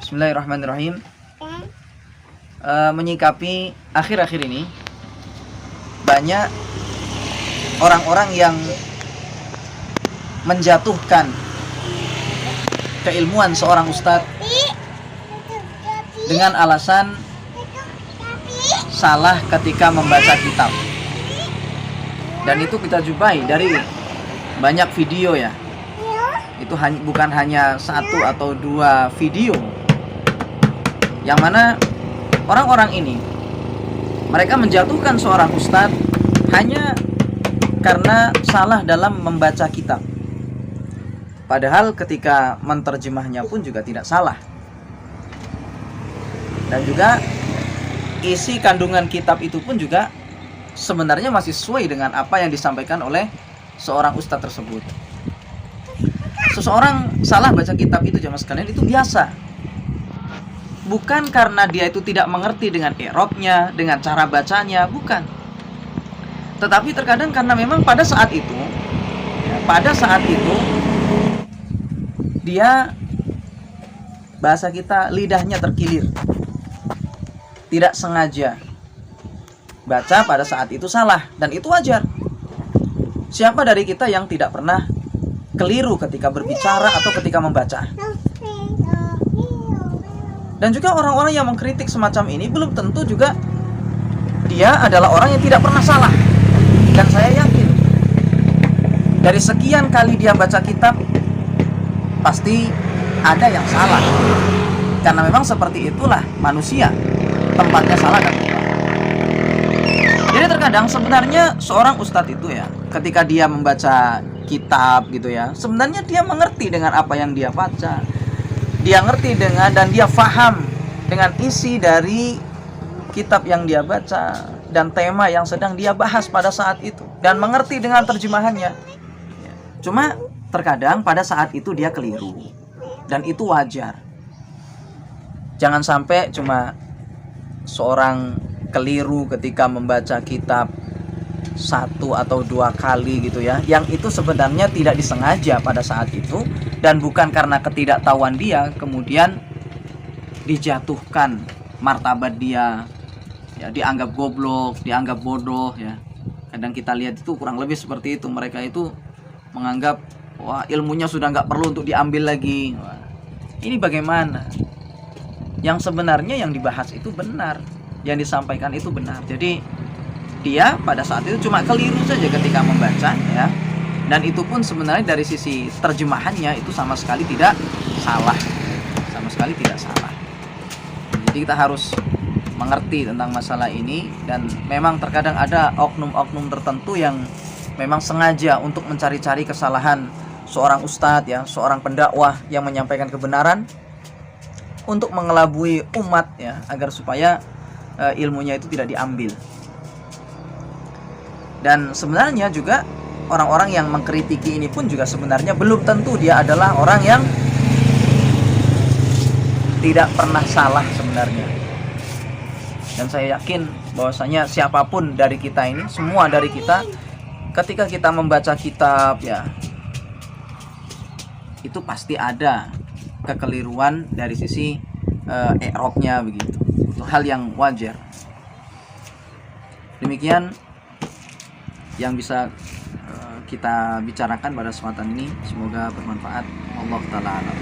Bismillahirrahmanirrahim. Menyikapi akhir-akhir ini banyak orang-orang yang menjatuhkan keilmuan seorang ustadz dengan alasan salah ketika membaca kitab. Dan itu kita jumpai dari banyak video ya. Itu bukan hanya satu atau dua video, yang mana orang-orang ini mereka menjatuhkan seorang ustadz hanya karena salah dalam membaca kitab. Padahal ketika menterjemahnya pun juga tidak salah. Dan juga isi kandungan kitab itu pun juga sebenarnya masih sesuai dengan apa yang disampaikan oleh seorang ustadz tersebut. Seseorang salah baca kitab itu jamaah sekalian itu biasa. Bukan karena dia itu tidak mengerti dengan i'rabnya, dengan cara bacanya, bukan. Tetapi terkadang karena memang pada saat itu dia, bahasa kita, lidahnya terkilir, tidak sengaja baca pada saat itu salah, dan itu wajar. Siapa dari kita yang tidak pernah keliru ketika berbicara atau ketika membaca? Dan juga orang-orang yang mengkritik semacam ini belum tentu juga dia adalah orang yang tidak pernah salah. Dan saya yakin dari sekian kali dia baca kitab pasti ada yang salah. Karena memang seperti itulah manusia, tempatnya salah dan benar. Jadi terkadang sebenarnya seorang ustadz itu ya, ketika dia membaca kitab gitu ya, sebenarnya dia mengerti dengan apa yang dia baca. Dia ngerti dengan dan dia faham dengan isi dari kitab yang dia baca dan tema yang sedang dia bahas pada saat itu, dan mengerti dengan terjemahannya. Cuma terkadang pada saat itu dia keliru, dan itu wajar. Jangan sampai cuma seorang keliru ketika membaca kitab satu atau dua kali gitu ya, yang itu sebenarnya tidak disengaja pada saat itu, dan bukan karena ketidaktahuan dia kemudian dijatuhkan martabat dia ya, dianggap goblok, dianggap bodoh ya. Kadang kita lihat itu kurang lebih seperti itu. Mereka itu menganggap wah, ilmunya sudah nggak perlu untuk diambil lagi. Wah, ini bagaimana? Yang sebenarnya yang dibahas itu benar, yang disampaikan itu benar. Jadi dia pada saat itu cuma keliru saja ketika membaca ya. Dan itu pun sebenarnya dari sisi terjemahannya itu sama sekali tidak salah. Sama sekali tidak salah. Jadi kita harus mengerti tentang masalah ini. Dan memang terkadang ada oknum-oknum tertentu yang memang sengaja untuk mencari-cari kesalahan seorang ustadz ya, seorang pendakwah yang menyampaikan kebenaran, untuk mengelabui umat ya, agar supaya ilmunya itu tidak diambil. Dan sebenarnya juga orang-orang yang mengkritiki ini pun juga sebenarnya belum tentu dia adalah orang yang tidak pernah salah sebenarnya. Dan saya yakin bahwasanya siapapun dari kita ini, semua dari kita, ketika kita membaca kitab ya, itu pasti ada kekeliruan dari sisi i'rabnya begitu. Itu hal yang wajar. Demikian yang bisa kita bicarakan pada kesempatan ini. Semoga bermanfaat. Allah Ta'ala alam.